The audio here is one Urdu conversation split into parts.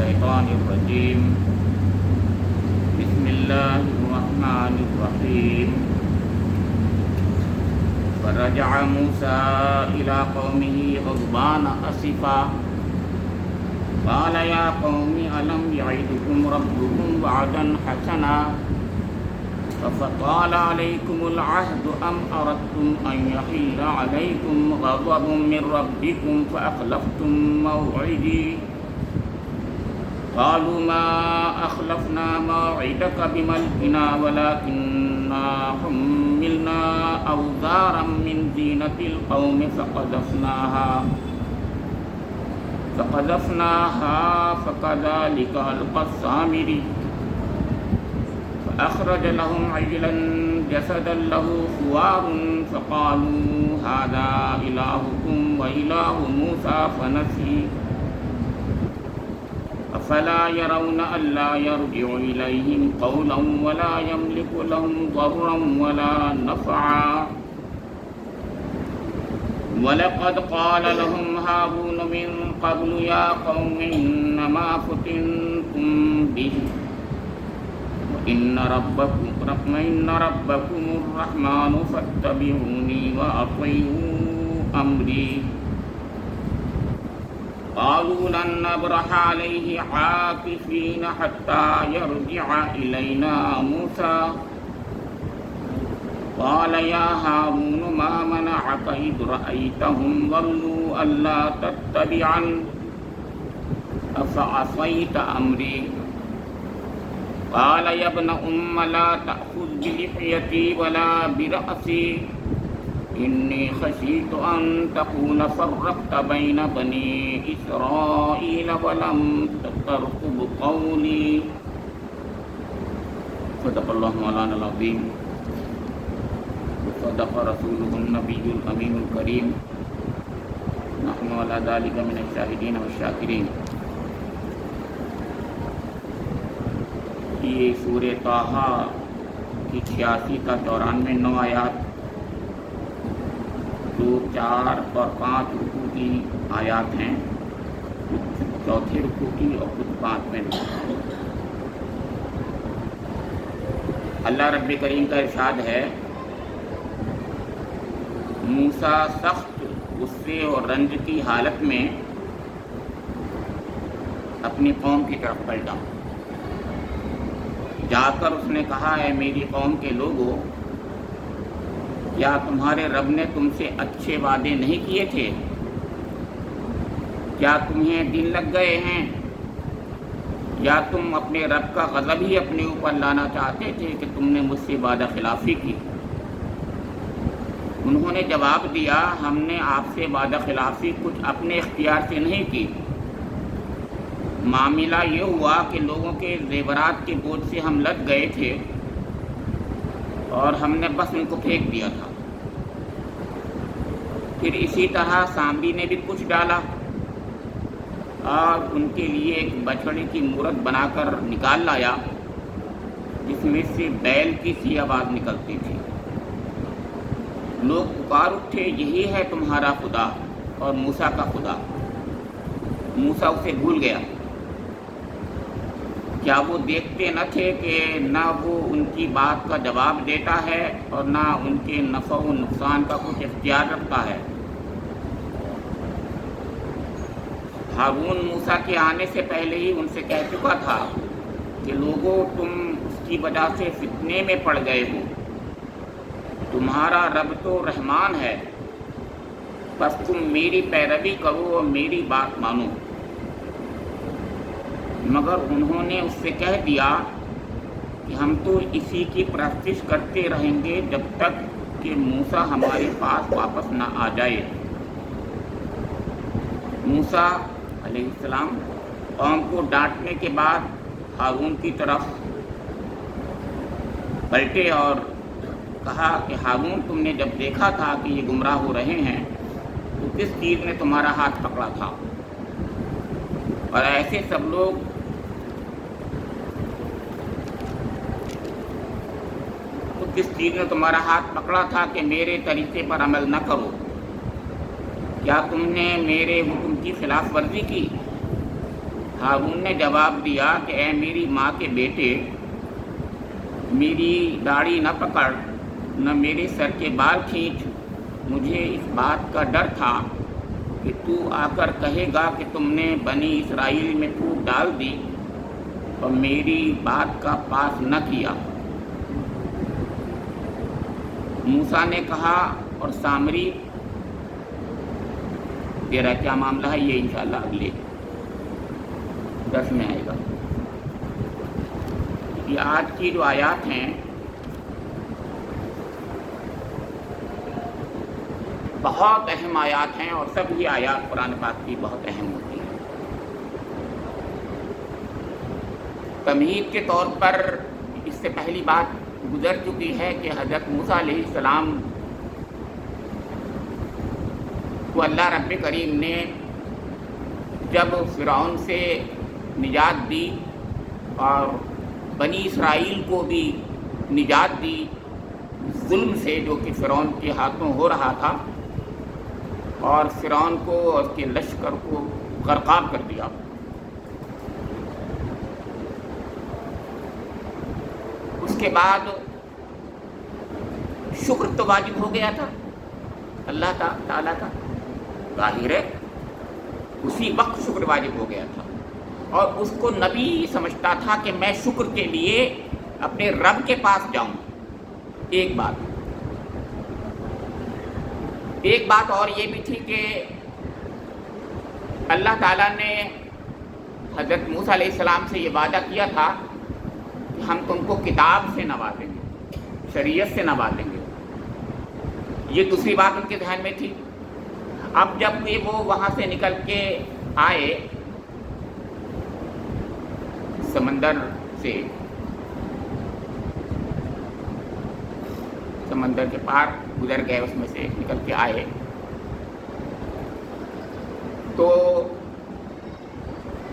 الشيطان الرجيم بسم الله الرحمن الرحيم فرجع موسى إلى قومه غضبان أسفا قال يا قوم ألم يعدكم ربكم وعدا حسنا فطال عليكم العهد أم أردتم أن يحل عليكم غضب من ربكم فأخلفتم موعدي قالوا ما أخلفنا موعدك بملكنا ولكننا حملنا أوزارا من زينة القوم فقذفناها فكذلك ألقى السامري فأخرج لهم عجلا جسدا له خوار فقالوا هذا إلهكم وإله موسى فنسي أفلا يرون ألا يرجع إليهم قولا ولا يملك لهم ضرا ولا نفعا ولقد قال لهم هارون من قبل يا قوم إنما فتنتم به إن ربكم الرحمن فاتبعوني وأطيعوا أمري قالوا لن نبرح عليه عاكفين حتى يرجع إلينا موسى قال يا هارون ما منعك إذ رأيتهم ضلوا ألا تتبعن أفعصيت أمري قال يا ابن لا تأخذ بلحيتي ولا برأسي إني خشيت أن تكون فرقت بين بني إسرائيل ولم ترقب قولي صدق الله مولانا العظيم وصدق رسوله النبي الأمين الكريم نحن على ذلك من الشاهدين والشاكرين. یہ سورہ طٰہٰ کی 86 تا 94 آیات 2, 4 اور 5 رکوع کی آیات ہیں، کچھ چوتھے رکوع کی اور کچھ 5ویں رکوع کی. اللہ رب کریم کا ارشاد ہے موسیٰ سخت غصے اور رنج کی حالت میں اپنی قوم کی طرف پلٹا. جا کر اس نے کہا ہے میری قوم کے لوگوں، کیا تمہارے رب نے تم سے اچھے وعدے نہیں کیے تھے؟ کیا تمہیں دن لگ گئے ہیں؟ یا تم اپنے رب کا غضب ہی اپنے اوپر لانا چاہتے تھے کہ تم نے مجھ سے وعدہ خلافی کی؟ انہوں نے جواب دیا ہم نے آپ سے وعدہ خلافی کچھ اپنے اختیار سے نہیں کی. معاملہ یہ ہوا کہ لوگوں کے زیورات کے بوجھ سے ہم لد گئے تھے اور ہم نے بس ان کو پھینک دیا تھا. پھر اسی طرح سامری نے بھی کچھ ڈالا اور ان کے لیے ایک بچھڑے کی مورت بنا کر نکال لایا جس میں سے بیل کی سی آواز نکلتی تھی. لوگ پکار اٹھے یہی ہے تمہارا خدا اور موسیٰ کا خدا. موسیٰ اسے بھول گیا. کیا وہ دیکھتے نہ تھے کہ نہ وہ ان کی بات کا جواب دیتا ہے اور نہ ان کے نفع و نقصان کا کچھ اختیار رکھتا ہے؟ ہارون موسیٰ کے آنے سے پہلے ہی ان سے کہہ چکا تھا کہ لوگوں تم اس کی وجہ سے فتنے میں پڑ گئے ہو. تمہارا رب تو رحمان ہے، بس تم میری پیروی کرو اور میری بات مانو. مگر انہوں نے اس سے کہہ دیا کہ ہم تو اسی کی پرستش کرتے رہیں گے جب تک کہ موسیٰ ہمارے پاس واپس نہ آ جائے. موسیٰ علیہ السلام قوم کو ڈانٹنے کے بعد ہارون کی طرف پلٹے اور کہا کہ ہارون تم نے جب دیکھا تھا کہ یہ گمراہ ہو رہے ہیں تو کس چیز نے تمہارا ہاتھ پکڑا تھا؟ اور ایسے سب لوگ کس چیز نے تمہارا ہاتھ پکڑا تھا کہ میرے طریقے پر عمل نہ کرو؟ کیا تم نے میرے حکم کی خلاف ورزی کی؟ ہارون نے جواب دیا کہ اے میری ماں کے بیٹے، میری داڑھی نہ پکڑ، نہ میرے سر کے بال کھینچ، مجھے اس بات کا ڈر تھا کہ تو آ کر کہے گا کہ تم نے بنی اسرائیل میں پھوٹ ڈال دی اور میری بات کا پاس نہ کیا۔ موسیٰ نے کہا، اور سامری تیرا کیا معاملہ ہے؟ یہ انشاءاللہ اگلے درس میں آئے گا۔ یہ آج کی جو آیات ہیں بہت اہم آیات ہیں، اور سب یہ آیات قرآن پاک کی بہت اہم ہوتی ہیں۔ تمہید کے طور پر اس سے پہلی بات گزر چکی ہے کہ حضرت موسیٰ علیہ السلام کو اللہ رب کریم نے جب فرعون سے نجات دی اور بنی اسرائیل کو بھی نجات دی ظلم سے جو کہ فرعون کے ہاتھوں ہو رہا تھا، اور فرعون کو اور اس کے لشکر کو غرقاب کر دیا۔ اس کے بعد شکر تو واجب ہو گیا تھا اللہ تعالیٰ کا، ظاہر ہے اسی وقت شکر واجب ہو گیا تھا، اور اس کو نبی سمجھتا تھا کہ میں شکر کے لیے اپنے رب کے پاس جاؤں۔ ایک بات اور یہ بھی تھی کہ اللہ تعالیٰ نے حضرت موسیٰ علیہ السلام سے یہ وعدہ کیا تھا کہ ہم تم کو کتاب سے نوازیں گے، شریعت سے نوازیں گے۔ یہ دوسری بات ان کے ذہن میں تھی۔ اب جب وہ وہاں سے نکل کے آئے سمندر سے، سمندر کے پار گزر گئے، اس میں سے نکل کے آئے، تو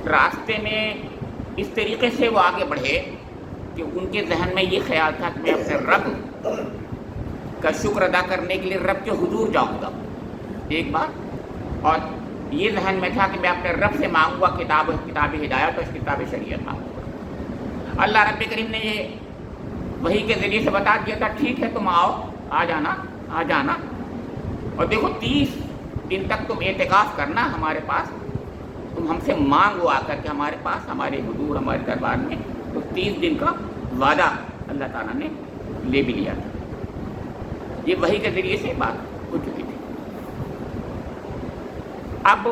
راستے میں اس طریقے سے وہ آگے بڑھے کہ ان کے ذہن میں یہ خیال تھا کہ میں اپنے رب کا شکر ادا کرنے کے لیے رب کے حضور جاؤں گا، ایک بات، اور یہ ذہن میں تھا کہ میں اپنے رب سے مانگوں گا کتاب ہدایت اور کتاب شریعت مانگوں گا۔ اللہ رب کریم نے یہ وحی کے ذریعے سے بتا دیا تھا، ٹھیک ہے تم آؤ، آ جانا، اور دیکھو 30 دن تک تم اعتکاف کرنا ہمارے پاس، تم ہم سے مانگو آ کر کے ہمارے پاس، ہمارے حضور، ہمارے دربار میں۔ تو 30 دن کا وعدہ اللہ تعالیٰ نے لے بھی لیا تھا، یہ وحی کے ذریعے سے بات ہو چکی تھی۔ اب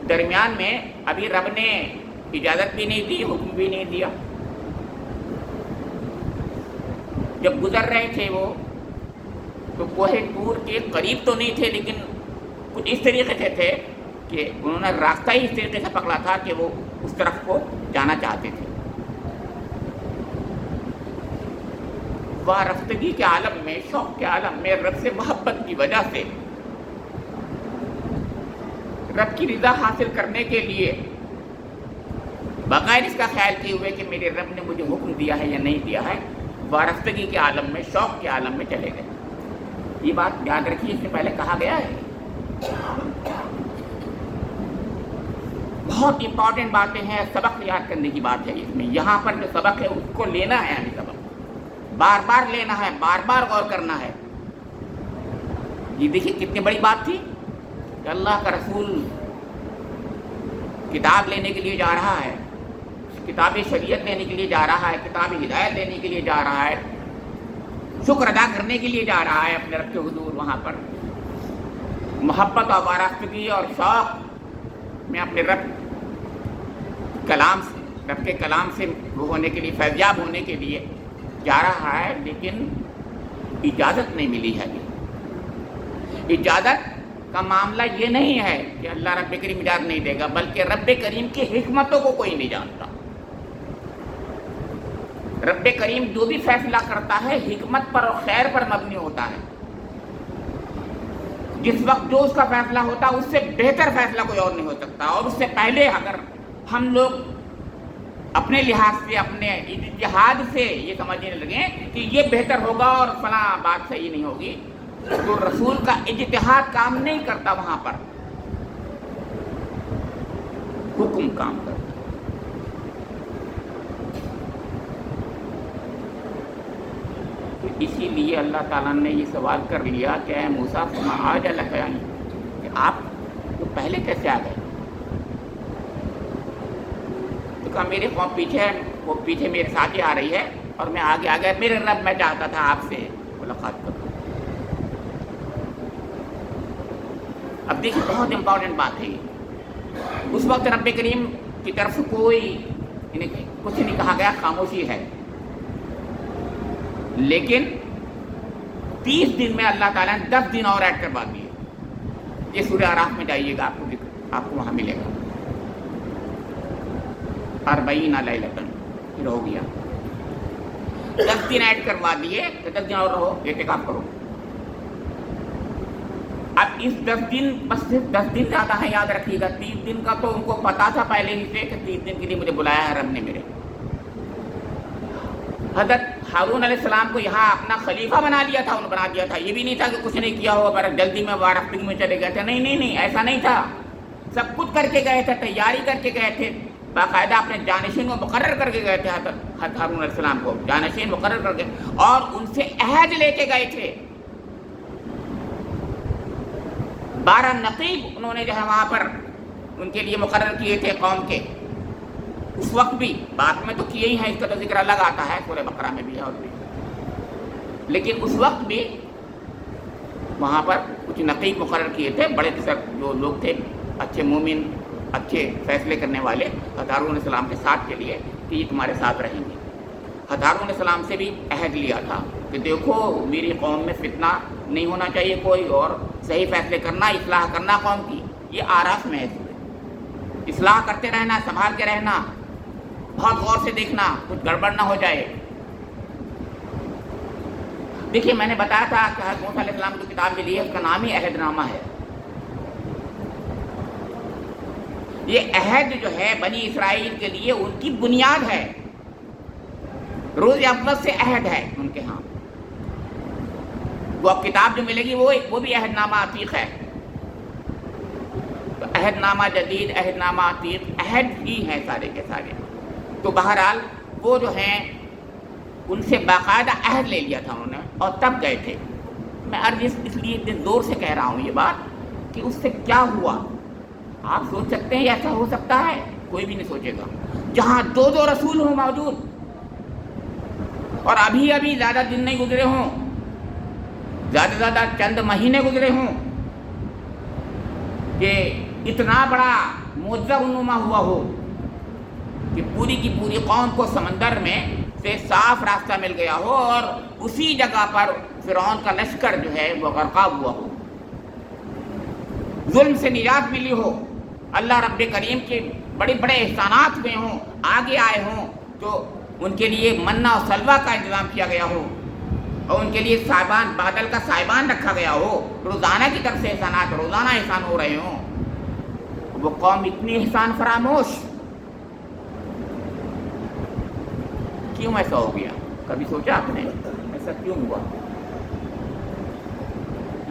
درمیان میں ابھی رب نے اجازت بھی نہیں دی، حکم بھی نہیں دیا۔ جب گزر رہے تھے وہ تو کوہ طور کے قریب تو نہیں تھے، لیکن کچھ اس طریقے سے تھے کہ انہوں نے راستہ ہی اس طریقے سے پکڑا تھا کہ وہ اس طرف کو جانا چاہتے تھے۔ وارفتگی کے عالم میں، شوق کے عالم میں، رب سے محبت کی وجہ سے، رب کی رضا حاصل کرنے کے لیے بغیر اس کا خیال کیے ہوئے کہ میرے رب نے مجھے حکم دیا ہے یا نہیں دیا ہے، وارفتگی کے عالم میں، شوق کے عالم میں چلے گئے۔ یہ بات یاد رکھیے، اس سے پہلے کہا گیا ہے۔ بہت امپورٹنٹ باتیں ہیں، سبق یاد کرنے کی بات ہے اس میں۔ یہاں پر جو سبق ہے اس کو لینا ہے، یعنی سبق بار بار لینا ہے، بار بار غور کرنا ہے۔ یہ دیکھیے کتنی بڑی بات تھی کہ اللہ کا رسول کتاب لینے کے لیے جا رہا ہے، کتاب شریعت لینے کے لیے جا رہا ہے، کتاب ہدایت لینے کے لیے جا رہا ہے، شکر ادا کرنے کے لیے جا رہا ہے اپنے رب کے حضور۔ وہاں پر محبت اور وارفتگی اور شوق میں اپنے رب کے کلام سے وہ ہونے کے لیے، فیضیاب ہونے کے لیے جا رہا ہے، لیکن اجازت نہیں ملی ہے۔ اجازت کا معاملہ یہ نہیں ہے کہ اللہ رب کریم اجازت نہیں دے گا، بلکہ رب کریم کی حکمتوں کو کوئی نہیں جانتا۔ رب کریم جو بھی فیصلہ کرتا ہے حکمت پر اور خیر پر مبنی ہوتا ہے۔ جس وقت جو اس کا فیصلہ ہوتا ہے اس سے بہتر فیصلہ کوئی اور نہیں ہو سکتا، اور اس سے پہلے اگر ہم لوگ اپنے لحاظ سے، اپنے اجتہاد سے یہ سمجھنے لگیں کہ یہ بہتر ہوگا اور فلاں بات صحیح نہیں ہوگی، تو رسول کا اجتہاد کام نہیں کرتا۔ وہاں پر حکم کام کرتا ہے۔ اسی لیے اللہ تعالیٰ نے یہ سوال کر لیا کہ اے موسیٰ فما آج لک کہ آپ تو پہلے کیسے آ گئے؟ تو کہا میری قوم پیچھے ہے، وہ پیچھے میرے ساتھ ہی آ رہی ہے اور میں آگے آ گیا، میرے رب میں چاہتا تھا آپ سے ملاقات کروں۔ اب دیکھیں بہت امپورٹنٹ بات ہے یہ، اس وقت رب کریم کی طرف سے کوئی کچھ نہیں کہا گیا، خاموشی ہے، لیکن 30 دن میں اللہ تعالیٰ نے 10 دن اور ایڈ کروا دیے۔ یہ سورہ اعراف میں جائیے گا، آپ کو وہاں ملے گا 40 لیلۃ، پھر ہو گیا 10 دن ایڈ کروا دیے، تو 10 دن اور رہو، اعتکاف کرو۔ اب اس 10 دن بس صرف 10 دن زیادہ ہے، یاد رکھیے گا۔ 30 دن کا تو ان کو پتا تھا پہلے ہی سے کہ 30 دن کے لیے مجھے بلایا ہے رب نے میرے۔ حضرت ہارون علیہ السلام کو یہاں اپنا خلیفہ بنا لیا تھا، انہوں نے بنا دیا تھا، یہ بھی نہیں تھا کہ کچھ نہیں کیا ہو پر جلدی میں رفتگی میں چلے گئے تھے، نہیں، ایسا نہیں تھا، سب کچھ کر کے گئے تھے، تیاری کر کے گئے تھے، باقاعدہ اپنے جانشین کو مقرر کر کے گئے تھے، حضرت ہارون علیہ السلام کو جانشین مقرر کر کے، اور ان سے عہد لے کے گئے تھے۔ 12 نقیب انہوں نے جو ہے وہاں پر ان کے لیے مقرر کیے تھے قوم کے، اس وقت بھی، بعد میں تو کیے ہی ہیں، اس کا تو ذکر الگ آتا ہے سورہ بقرہ میں بھی ہے اور بھی، لیکن اس وقت بھی وہاں پر کچھ نقیب مقرر کیے تھے، بڑے جو لوگ تھے اچھے مومن، اچھے فیصلے کرنے والے، حضرت ہارون علیہ السلام کے ساتھ کے لیے کہ یہ تمہارے ساتھ رہیں گے۔ حضرت ہارون علیہ السلام سے بھی عہد لیا تھا کہ دیکھو میری قوم میں فتنہ نہیں ہونا چاہیے کوئی، اور صحیح فیصلے کرنا، اصلاح کرنا قوم کی، یہ آراف میں ہے، اصلاح کرتے رہنا، سنبھال کے رہنا، بہت غور سے دیکھنا کچھ گڑبڑ نہ ہو جائے۔ دیکھیے میں نے بتایا تھا کہ حضرت موسیٰ علیہ السلام کی کتاب ملی ہے، اس کا نام ہی عہد نامہ ہے۔ یہ عہد جو ہے بنی اسرائیل کے لیے ان کی بنیاد ہے، روز اول سے عہد ہے ان کے ہاں۔ وہ اب کتاب جو ملے گی وہ بھی عہد نامہ عتیق ہے، تو عہد نامہ جدید، عہد نامہ عتیق، عہد ہی ہیں سارے کے سارے۔ تو بہرحال وہ جو ہیں ان سے باقاعدہ عہد لے لیا تھا انہوں نے، اور تب گئے تھے۔ میں عرض اس لیے اتنے زور سے کہہ رہا ہوں یہ بات کہ اس سے کیا ہوا۔ آپ سوچ سکتے ہیں ایسا ہو سکتا ہے؟ کوئی بھی نہیں سوچے گا۔ جہاں 2 رسول ہوں موجود، اور ابھی زیادہ دن نہیں گزرے ہوں، زیادہ زیادہ چند مہینے گزرے ہوں کہ اتنا بڑا معجزہ رونما ہوا ہو کہ پوری کی پوری قوم کو سمندر میں سے صاف راستہ مل گیا ہو، اور اسی جگہ پر فرعون کا لشکر جو ہے وہ غرقاب ہوا ہو، ظلم سے نجات ملی ہو، اللہ رب کریم کے بڑے بڑے احسانات ہوئے ہوں، آگے آئے ہوں، تو ان کے لیے منہ اور سلوہ کا انتظام کیا گیا ہو، اور ان کے لیے صائبان، بادل کا صائبان رکھا گیا ہو، روزانہ کی طرف سے احسانات، روزانہ احسان ہو رہے ہوں، وہ قوم اتنی احسان فراموش کیوں ایسا ہو گیا؟ کبھی سوچا آپ نے ایسا کیوں ہوا؟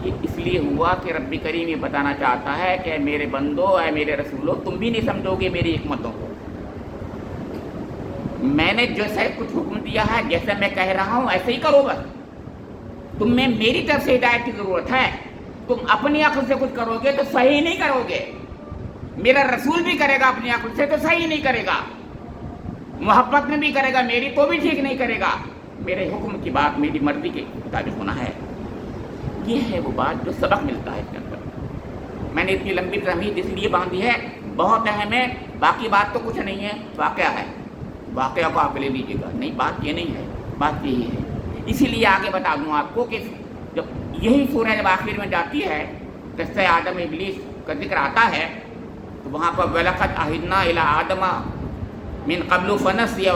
یہ اس لیے ہوا کہ رب کریم یہ بتانا چاہتا ہے کہ میرے بندو، اے میرے رسولو، تم بھی نہیں سمجھو گے میری حکمتوں کو۔ میں نے جیسے کچھ حکم دیا ہے، جیسے میں کہہ رہا ہوں ایسے ہی کرو بس۔ تم میں میری طرف سے ہدایت کی ضرورت ہے، تم اپنی عقل سے کچھ کرو گے تو صحیح نہیں کرو گے، میرا رسول بھی کرے گا اپنی عقل سے تو صحیح نہیں کرے گا، محبت میں بھی کرے گا میری تو بھی ٹھیک نہیں کرے گا، میرے حکم کی بات میری مرضی کے مطابق ہونا ہے۔ یہ ہے وہ بات جو سبق ملتا ہے اس کے اندر۔ میں نے اتنی لمبی تمہید اس لیے باندھی ہے، بہت اہم ہے، باقی بات تو کچھ نہیں ہے، واقعہ ہے، واقعہ کو آپ لے لیجیے گا، نہیں بات یہ نہیں ہے، بات یہی ہے۔ اسی لیے آگے بتا دوں آپ کو کہ جب یہی سورہ جب آخر میں جاتی ہے، قصہ آدم ابلیس کا ذکر آتا ہے، تو وہاں پر وَلَقَدْ عَهِدْنَا إِلَىٰ آدَمَ مِن قَبْلُ فَنَسِيَ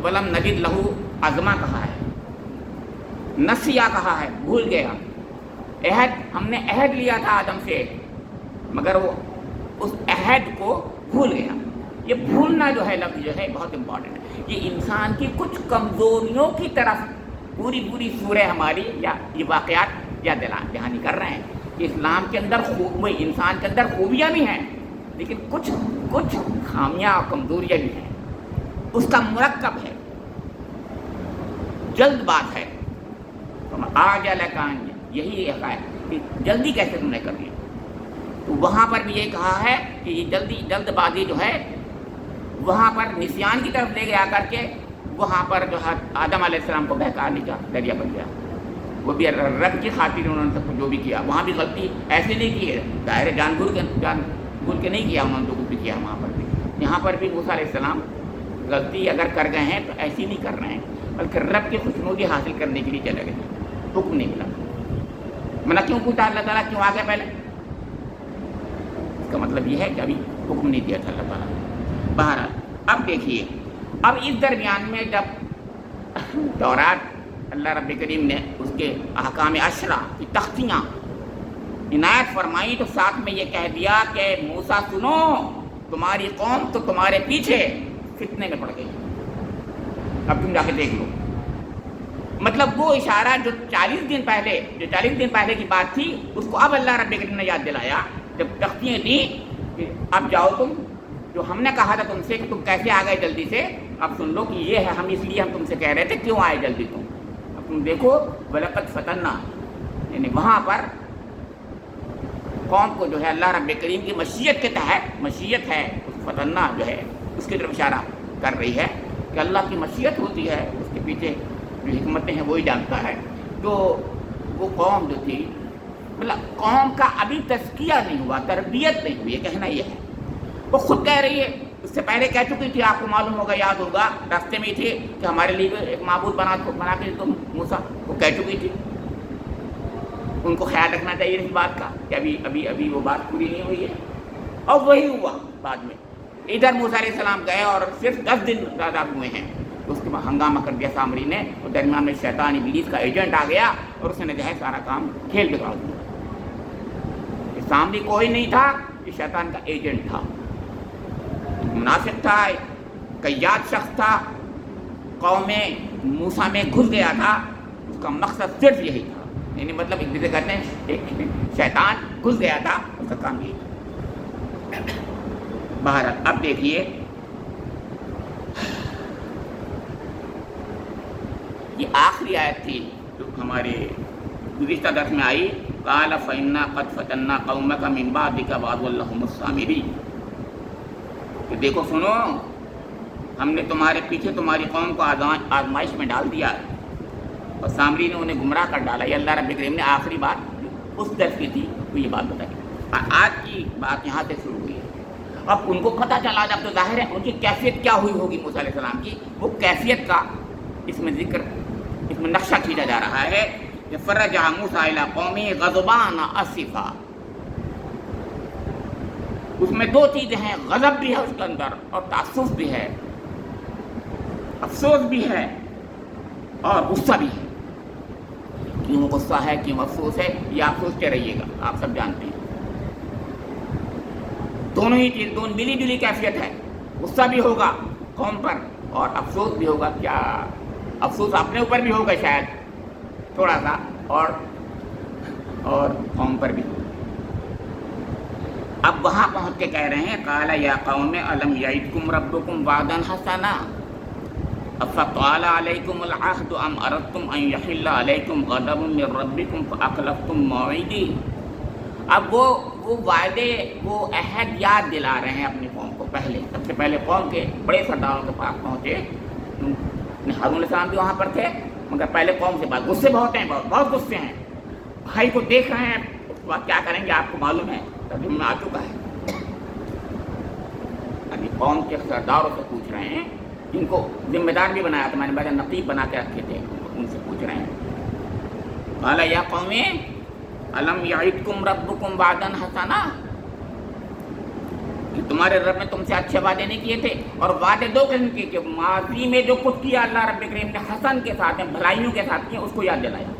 وَلَمْ نَجِدْ لَهُ عَزْمًا کہا ہے، نسیہ کہا ہے، بھول گیا۔ عہد، ہم نے عہد لیا تھا آدم سے، مگر وہ اس عہد کو بھول گیا۔ یہ بھولنا جو ہے لفظ جو ہے بہت امپورٹنٹ ہے، یہ انسان کی کچھ کمزوریوں کی طرف پوری سورہ ہماری یا یہ واقعات یا دہانی کر رہے ہیں کہ اسلام کے اندر انسان کے اندر خوبیاں بھی ہیں، لیکن کچھ خامیاں اور کمزوریاں بھی ہیں، اس کا مرکب ہے، جلد بات ہے، آج الکان یہی ہے کہ جلدی کیسے تم نے کر لی. تو وہاں پر بھی یہ کہا ہے کہ یہ جلد بازی جو ہے وہاں پر نسیان کی طرف لے گیا کر کے وہاں پر جو ہے آدم علیہ السلام کو بہکا نہیں کیا، دریا بن گیا. وہ بھی رب کی خاطر انہوں نے سب جو بھی کیا، وہاں بھی غلطی ایسے نہیں کی ہے، ظاہر جان بھول کے نہیں کیا، انہوں نے جو کچھ بھی کیا وہاں پر بھی. یہاں پر بھی موسیٰ علیہ السلام غلطی اگر کر گئے ہیں تو ایسی نہیں کر رہے ہیں، بلکہ رب کی خوشنودی حاصل کرنے کے لیے چلے گئے، حکم نہیں ملا. منع کیوں پوچھا اللہ تعالیٰ، کیوں آ گیا پہلے؟ اس کا مطلب یہ ہے کہ ابھی حکم نہیں دیا تھا اللہ تعالیٰ نے. بہرحال اب دیکھیے، اب اس درمیان میں جب تورات اللہ رب کریم نے اس کے احکام عشرہ کی تختیاں عنایت فرمائی تو ساتھ میں یہ کہہ دیا کہ موسیٰ سنو، تمہاری قوم تو تمہارے پیچھے فتنے میں پڑ گئی، اب تم جا کے دیکھ لو. مطلب وہ اشارہ جو 40 دن پہلے کی بات تھی اس کو اب اللہ رب کریم نے یاد دلایا جب تختیاں دی کہ اب جاؤ تم، جو ہم نے کہا تھا تم سے کہ تم کیسے آ گئے جلدی سے، اب سن لو کہ یہ ہے، ہم اس لیے ہم تم سے کہہ رہے تھے کیوں آئے جلدی تم. اب تم دیکھو وَلَقَدْ فَتَنَّا، یعنی وہاں پر قوم کو جو ہے اللہ رب کریم کی مشیت کے تحت، مشیت ہے فتنہ جو ہے اس کی طرف اشارہ کر رہی ہے کہ اللہ کی مشیت ہوتی ہے، اس کے پیچھے جو حکمتیں ہیں وہی جانتا ہے. تو وہ قوم جو تھی، مطلب قوم کا ابھی تزکیہ نہیں ہوا، تربیت نہیں ہوئی، یہ کہنا یہ ہے. وہ خود کہہ رہی ہے، اس سے پہلے کہہ چکی تھی، آپ کو معلوم ہوگا، یاد ہوگا، راستے میں ہی تھی کہ ہمارے لیے ایک معبود بنا کے تم موسیٰ، وہ کہہ چکی تھی. ان کو خیال رکھنا چاہیے اس بات کا کہ ابھی وہ بات پوری نہیں ہوئی ہے. اور وہی ہوا بعد میں. ادھر موسیٰ علیہ السلام گئے اور صرف 10 دن زیادہ ہوئے ہیں، اس کے بعد ہنگامہ کر دیا سامری نے، اور درمیان میں شیطان ابلیس کا ایجنٹ آ گیا اور اس نے جو ہے سارا کام کھیل بگاڑ دیا. سامری کوئی نہیں تھا، یہ شیطان کا ایجنٹ تھا، منافق تھا، قیاد شخص تھا، قوم موسیٰ میں گھس گیا تھا. اس کا مقصد صرف یہی تھا، یعنی مطلب ایک جیسے کہتے ہیں ایک شیطان گھس گیا تھا، اس کا کام یہی تھا. بہرحال اب دیکھیے یہ آخری آیت تھی جو ہمارے گزشتہ درس میں آئی، قال فإنا قد فتنا قومك من بعدك وأضلهم السامري، کہ دیکھو سنو، ہم نے تمہارے پیچھے تمہاری قوم کو آزمائش میں ڈال دیا اور سامری نے انہیں گمراہ کر ڈالا. یہ اللہ رب کریم نے آخری بات اس درس کی تھی وہ یہ بات بتائی. آج کی بات یہاں سے شروع ہوئی ہے. اب ان کو پتہ چلا، جب تو ظاہر ہے ان کی کیفیت کیا ہوئی ہوگی موسیٰ علیہ السلام کی، وہ کیفیت کا اس میں ذکر، اس میں نقشہ کھینچا جا رہا ہے کہ فرجع موسیٰ الی قومہ غضبان اسفا. اس میں دو چیزیں ہیں، غضب بھی ہے اس کے اندر اور تعصب بھی ہے، افسوس بھی ہے اور غصہ بھی ہے. کیوں غصہ ہے، کیوں افسوس ہے، یہ آپ سوچتے رہیے گا، آپ سب جانتے ہیں. دونوں ہی چیز، دونوں ملی جلی کیفیت ہے. غصہ بھی ہوگا قوم پر اور افسوس بھی ہوگا. کیا افسوس اپنے اوپر بھی ہوگا شاید تھوڑا سا، اور قوم پر بھی. اب وہاں پہنچ کے کہہ رہے ہیں قال یا قوم الم یعدکم ربکم وعدا حسنا افطال علیکم العہد ام اردتم ان یحل علیکم غضب من ربکم فاخلفتم موعدی. اب وہ وعدے، وہ عہد یاد دلا رہے ہیں اپنی قوم کو. پہلے سب سے پہلے قوم کے بڑے سرداروں کے پاس پہنچے. ہارون علیہ السلام بھی وہاں پر تھے، مگر پہلے قوم سے بات، غصے بہت ہیں، بہت غصے ہیں. بھائی کو دیکھ رہے ہیں، اس کے بعد کیا کریں گے آپ کو معلوم ہے، تبھی میں آ چکا ہے. ابھی قوم کے سرداروں سے پوچھ رہے ہیں، جن کو ذمہ دار بھی بنایا تھا، میں نے بڑا نقیب بنا کے رکھے تھے، ان سے پوچھ رہے ہیں قال یا قوم الم یعدکم ربکم وعدا حسنا، کہ تمہارے رب نے تم سے اچھے وعدے نہیں کیے تھے. اور وعدے دو قسم کے، کہ ماضی میں جو کچھ کیا اللہ رب کریم نے حسن کے ساتھ، بھلائیوں کے ساتھ کیا، اس کو یاد دلایا،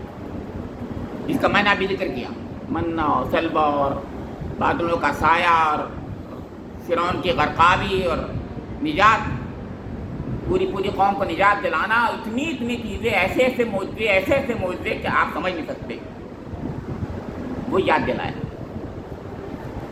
جس کا میں نے ابھی ذکر کیا، منہ اور سلوہ اور بادلوں کا سایہ اور فرعون کی غرقابی اور نجات، پوری قوم کو نجات دلانا، اتنی چیزیں، ایسے معجزے کہ آپ سمجھ نہیں سکتے، وہ یاد دلایا.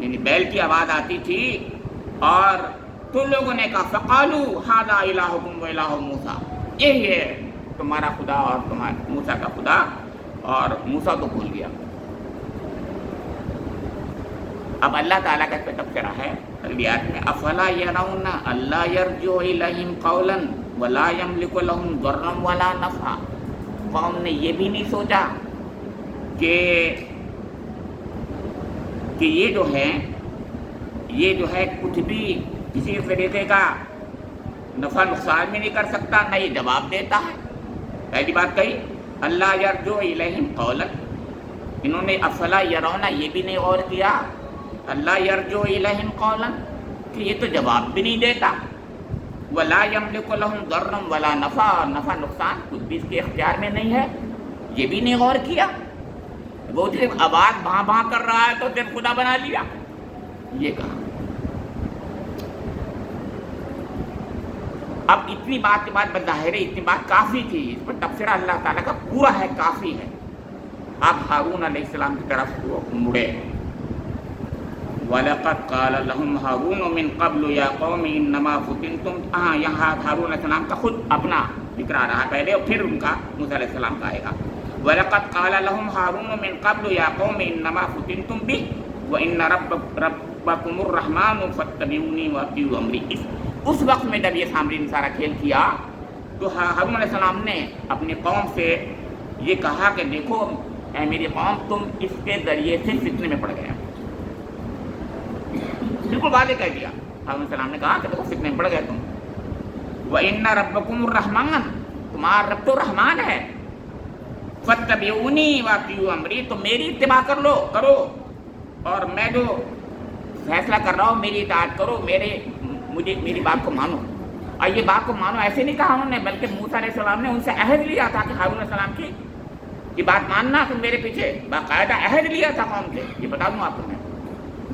یعنی بیل کی آواز آتی تھی اور تو لوگوں نے کہا فقالو ھذا الہکم و الہ موسیٰ، یہی ہے تمہارا خدا اور تمہارا موسیٰ کا خدا، اور موسیٰ تو بھول گیا۔ اب اللہ تعالیٰ کا اس پہ تبصرہ ہے اگلی آیت میں، افلا یرون الا یرجع الیہم قولا ولا یملک لہم ضرا ولا نفعا، قوم نے یہ بھی نہیں سوچا کہ یہ جو ہے کچھ بھی کسی طریقے کا نفع نقصان بھی نہیں کر سکتا، نہ یہ جواب دیتا ہے۔ پہلی بات کہی اللہ یرجع الیہم قولا، انہوں نے افلا یرونا یہ بھی نہیں غور کیا اللہ یرجع الیہم قولا کہ یہ تو جواب بھی نہیں دیتا، ولا یملک لہم ضرا ولا نفع، نفع نقصان کچھ بھی اس کے اختیار میں نہیں ہے، یہ بھی نہیں غور کیا، وہ صرف آواز بھاں بھاں کر رہا ہے تو صرف خدا بنا لیا، یہ کہا۔ اب اتنی بات کے بعد بظاہر اتنی بات کافی تھی، اس پر تبصرہ اللہ تعالیٰ کا پورا ہے، کافی ہے۔ اب ہارون علیہ السلام کی طرف وہ مڑے، وَلَقَدْ قَالَ لَهُمْ هَارُونُ مِنْ قَبْلُ يَا قَوْمِ إِنَّمَا فُتِنْتُمْ، یہاں ہارون علیہ السلام کا خود اپنا ذکر آ رہا ہے پہلے، اور پھر ان کا موسیٰ علیہ السلام کا آئے گا۔ وَلَقَدْ قَالَ لَهُمْ هَارُونُ مِنْ قَبْلُ يَا قَوْمِ إِنَّمَا فُتِنْتُمْ بِهِ وَإِنَّ رَبَّكُمُ الرَّحْمَنُ فَاتَّبِعُونِي وَأَطِيعُوا أَمْرِي۔ اس وقت میں جب یہ سامری نے سارا کھیل کیا تو ہارون علیہ السلام نے اپنی قوم سے یہ کہا کہ دیکھو اے میری قوم، تم اس کے ذریعے سے فتنے میں پڑ گئے، بالکل واضح کہہ دیا۔ ہارون علیہ السلام نے کہا کہ دیکھو فتنے میں پڑ گئے تم، وَإِنَّ رَبَّكُمُ الرَّحْمَنُ، تمہارا رب تو رحمان ہے، فَاتَّبِعُونِي وَأَطِيعُوا أَمْرِي، تو میری اتباع کرو اور میں جو فیصلہ کر رہا ہوں میری اطاعت کرو، میری بات کو مانو۔ اور یہ بات کو مانو ایسے نہیں کہا انہوں نے، بلکہ موسیٰ علیہ السلام نے ان سے عہد لیا تھا کہ ہارون علیہ السلام کی بات ماننا، تم میرے پیچھے باقاعدہ عہد لیا تھا قوم سے۔ یہ بتا دوں آپ کو میں،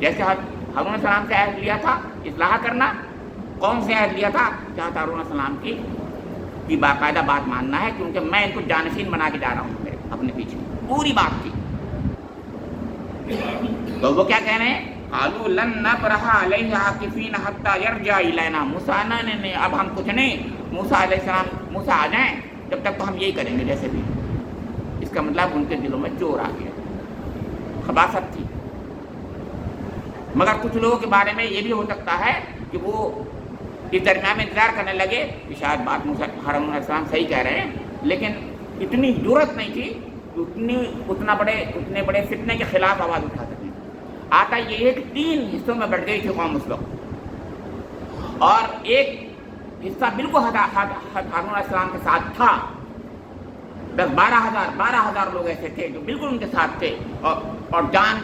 جیسے ہارون علیہ السلام سے عہد لیا تھا اصلاح کرنا، قوم سے عہد لیا تھا کہ ہارون علیہ السلام کی باقاعدہ بات ماننا ہے، کیونکہ میں ان کو جانشین بنا کے جا رہا ہوں اپنے پیچھے، پوری بات تھی۔ تو وہ کیا کہہ رہے ہیں، قالوا لن نبرح علیہ عاکفین حتی یرجع الینا، موسیٰ نے اب ہم کچھ نہیں، موسیٰ علیہ السلام موسیٰ آ جائیں جب تک تو ہم یہی کریں گے جیسے بھی۔ اس کا مطلب ان کے دلوں میں چور آ گیا، خباثت تھی۔ مگر کچھ لوگوں کے بارے میں یہ بھی ہو سکتا ہے کہ وہ اس درمیان میں انتظار کرنے لگے کہ شاید بات موسیٰ ہارون علیہ السلام صحیح کہہ رہے ہیں، لیکن اتنی جرأت نہیں تھی اتنے بڑے فتنے کے خلاف آواز اٹھا سکیں۔ آتا یہ ہے کہ 3 حصوں میں بٹ گئی تھی قوم اس وقت، اور ایک حصہ بالکل ہارون علیہ السلام کے ساتھ تھا، 12 ہزار لوگ ایسے تھے جو بالکل ان کے ساتھ تھے اور جان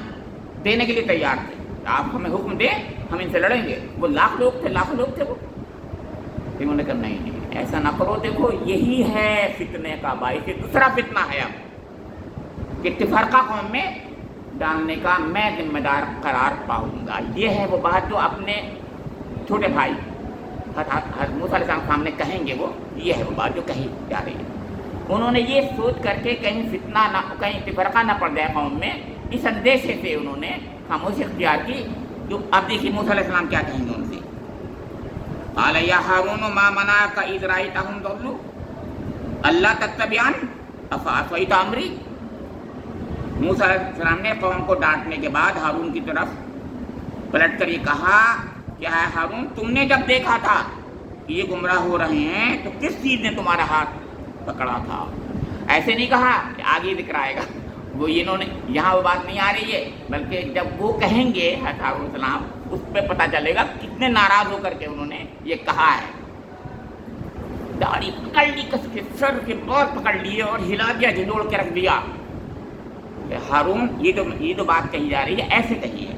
دینے کے لیے تیار تھے، آپ ہمیں حکم دیں ہم ان سے لڑیں گے۔ وہ لاکھوں لوگ تھے وہ، انہوں نے کہا نہیں ایسا نہ کرو، دیکھو یہی ہے فتنے کا باعث، دوسرا فتنہ ہے اب کہ تفرقہ قوم میں ڈالنے کا میں ذمہ دار قرار پاؤں گا۔ یہ ہے وہ بات جو اپنے چھوٹے بھائی حضرت موسیٰ علیہ السلام سامنے کہیں گے، وہ یہ ہے وہ بات جو کہی جا رہی ہے۔ انہوں نے یہ سوچ کر کے کہیں فتنہ نہ، کہیں تفرقہ نہ پڑ جائے قوم میں، اس اندیشے سے انہوں نے خاموشی اختیار کی۔ جو اب دیکھیے موسیٰ علیہ السلام کیا کہیں گے ان سے، قال یا ہارون ما منعک اذ رأیتہم ضلوا الا تتبعن افعصیت امری۔ موسیٰ علیہ السلام نے قوم کو ڈانٹنے کے بعد ہارون کی طرف پلٹ کر یہ کہا کہ اے ہارون، تم نے جب دیکھا تھا کہ یہ گمراہ ہو رہے ہیں تو کس چیز نے تمہارا ہاتھ پکڑا تھا؟ ایسے نہیں کہا کہ آگے ذکر آئے گا، وہ انہوں نے یہاں وہ بات نہیں آ رہی ہے، بلکہ جب وہ کہیں گے حضرت ہارون علیہ السلام اس پہ پتہ چلے گا کتنے ناراض ہو کر کے انہوں نے یہ کہا ہے۔ داڑھی پکڑ لی، کس کے سر کے بال پکڑ لیے اور ہلا دیا، جھنجھوڑ کے رکھ دیا۔ ہارون یہ جو بات کہی جا رہی ہے ایسے کہی ہے،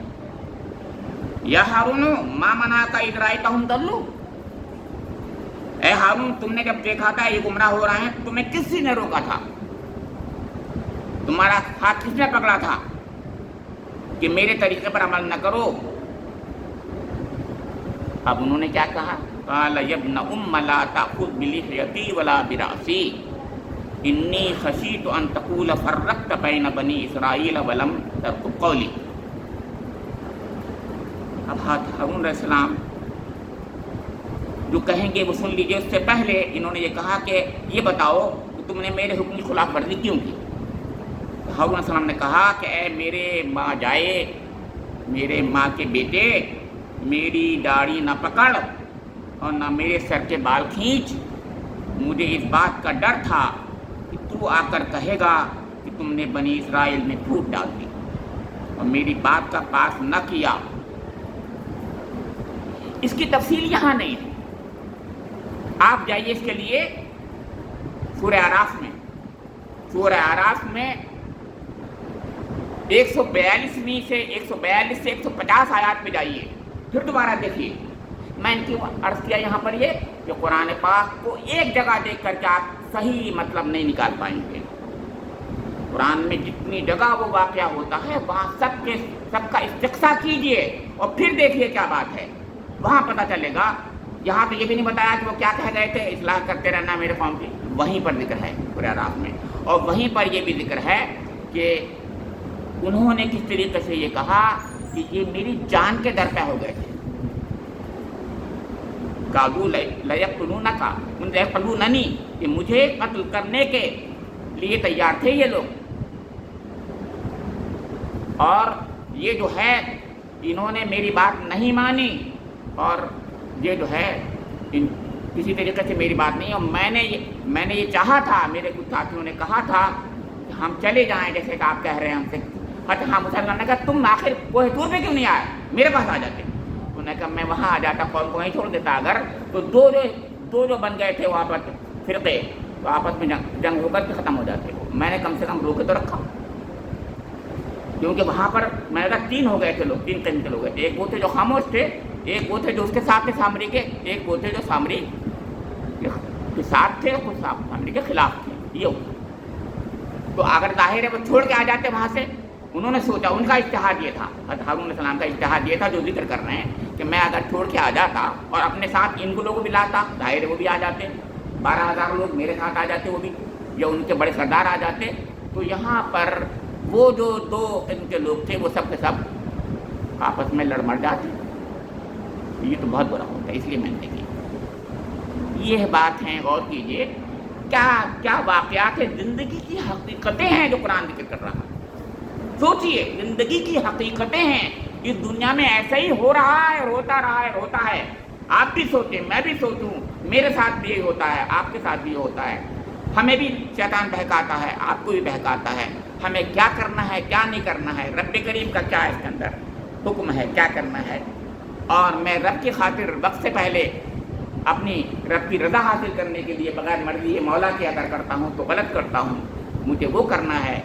یا ہارون ما منعک اذ رأیتہم ضلوا، اے ہارون تم نے جب دیکھا تھا یہ گمراہ ہو رہے ہیں تمہیں کس چیز نے روکا تھا؟ تمہارا ہاتھ کس نے پکڑا تھا کہ میرے طریقے پر عمل نہ کرو؟ اب انہوں نے کیا کہا، قال یا ابن ام لا تأخذ بلحیتی ولا برأسی انی خشیت ان تقول فرقت بین بنی اسرائیل ولم ترقب قولی۔ اب ہارون علیہ السلام جو کہیں گے وہ سن لیجیے. اس سے پہلے انہوں نے یہ کہا کہ یہ بتاؤ کہ تم نے میرے حکم کی خلاف ورزی کیوں کی. ہارون علیہ السلام نے کہا کہ اے میرے ماں جائے، میرے ماں کے بیٹے، میری داڑھی نہ پکڑ اور نہ میرے سر کے بال کھینچ. مجھے اس بات کا ڈر تھا کہ تو آ کر کہے گا کہ تم نے بنی اسرائیل میں پھوٹ ڈال دی اور میری بات کا پاس نہ کیا. اس کی تفصیل یہاں نہیں ہے، آپ جائیے اس کے لیے سورہ اعراف میں. سورہ اعراف میں 142 سے 150 آیات پہ جائیے، پھر دوبارہ دیکھیے. میں ان کی عرض کیا یہاں پر یہ کہ قرآن پاک کو ایک جگہ دیکھ کر کے آپ صحیح مطلب نہیں نکال پائیں گے. قرآن میں جتنی جگہ وہ واقعہ ہوتا ہے وہاں سب کا استقصاء کیجئے اور پھر دیکھیے کیا بات ہے، وہاں پتہ چلے گا. یہاں تو یہ بھی نہیں بتایا کہ وہ کیا کہہ گئے تھے، اصلاح کرتے رہنا میرے قوم کی. وہیں پر ذکر ہے سورہ اعراف میں، اور وہیں پر یہ بھی ذکر ہے کہ انہوں نے کس طریقے سے یہ کہا کہ یہ میری جان کے در پہ ہو گئے تھے. قالوا لیقتلونک لیقتلوننی، کہ مجھے قتل کرنے کے لیے تیار تھے یہ لوگ. اور یہ جو ہے انہوں نے میری بات نہیں مانی، اور یہ جو ہے کسی طریقے سے میری بات نہیں. اور میں نے یہ چاہا تھا، میرے کچھ ساتھیوں نے کہا تھا کہ ہم چلے جائیں جیسے کہ آپ کہہ رہے ہیں ہم سے. ہاں مسلمان نے کہا تم آخر کوہ طور پہ کیوں نہیں آئے، میرے پاس آ جاتے. انہوں نے کہا میں وہاں آ جاتا، قوم کو وہیں چھوڑ دیتا. اگر تو دو جو بن گئے تھے وہاں پر فرقے، تو آپس میں جنگ ہو کر کے ختم ہو جاتے. میں نے کم سے کم روکے تو رکھا، کیونکہ وہاں پر میں نے کہا 3 ہو گئے تھے لوگ، 3 قسم کے لوگ تھے. ایک وہ تھے جو خاموش تھے، ایک وہ تھے جو اس کے ساتھ تھے سامری کے، ایک وہ تھے جو سامری کے ساتھ تھے اور کچھ سامری کے خلاف تھے. یہ ہو تو اگر ظاہر ہے وہ چھوڑ کے آ جاتے وہاں سے. انہوں نے سوچا، ان کا اجتہاد یہ تھا، ہارون علیہ السلام کا اجتہاد یہ تھا جو ذکر کر رہے ہیں کہ میں اگر چھوڑ کے آ جاتا اور اپنے ساتھ ان کو لوگ بھی لاتا، ظاہر ہے وہ بھی آ جاتے، 12,000 لوگ میرے ساتھ آ جاتے، وہ بھی، یا ان کے بڑے سردار آ جاتے. تو یہاں پر وہ جو 2 ان کے لوگ تھے وہ سب کے سب آپس میں لڑ مر جاتے. یہ تو بہت برا ہوتا ہے، اس لیے میں نے کی یہ بات ہیں. غور کیجیے کیا واقعات ہے، زندگی کی حقیقتیں ہیں جو قرآن ذکر کر رہا ہے. سوچئے، زندگی کی حقیقتیں ہیں. اس دنیا میں ایسا ہی ہو رہا ہے، ہوتا ہے. آپ بھی سوچیں، میں بھی سوچوں، میرے ساتھ بھی یہ ہوتا ہے، آپ کے ساتھ بھی یہ ہوتا ہے. ہمیں بھی شیطان بہکاتا ہے، آپ کو بھی بہکاتا ہے. ہمیں کیا کرنا ہے، کیا نہیں کرنا ہے، رب کریم کا کیا اس کے اندر حکم ہے، کیا کرنا ہے. اور میں رب کی خاطر وقت سے پہلے اپنی رب کی رضا حاصل کرنے کے لیے بغیر مرضی مولا کے اگر کرتا ہوں تو غلط کرتا ہوں. مجھے وہ کرنا ہے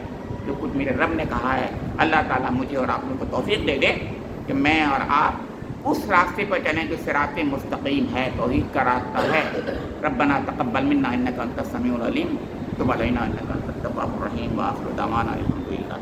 جو کچھ میرے رب نے کہا ہے. اللہ تعالیٰ مجھے اور آپ لوگوں کو توفیق دے دے کہ میں اور آپ اس راستے پر چلیں جو صراط مستقیم ہے، توحید کا راستہ ہے. ربنا تقبل منا انک انت السمیع العلیم، تب علینا انک انت التواب الرحیم، وآخر دعوانا الحمد للہ.